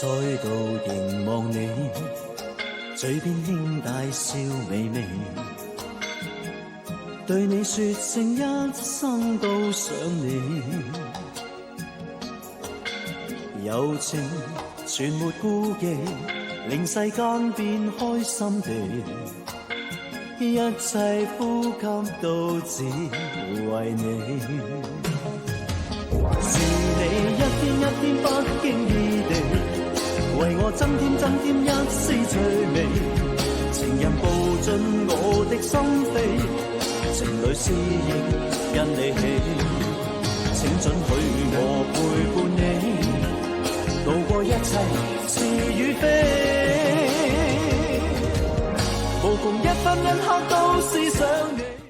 再度凝望你，嘴邊輕帶笑微微，對你說聲一生都想你，柔情全沒顧忌，令世間變開心地，一切呼吸都只為你。是你一天一天不經意地，為我增添一絲趣味，情人步進我的心扉，情侶思憶因你起，請准許我陪伴你，渡過一切是與非，無窮一分一刻都思想你。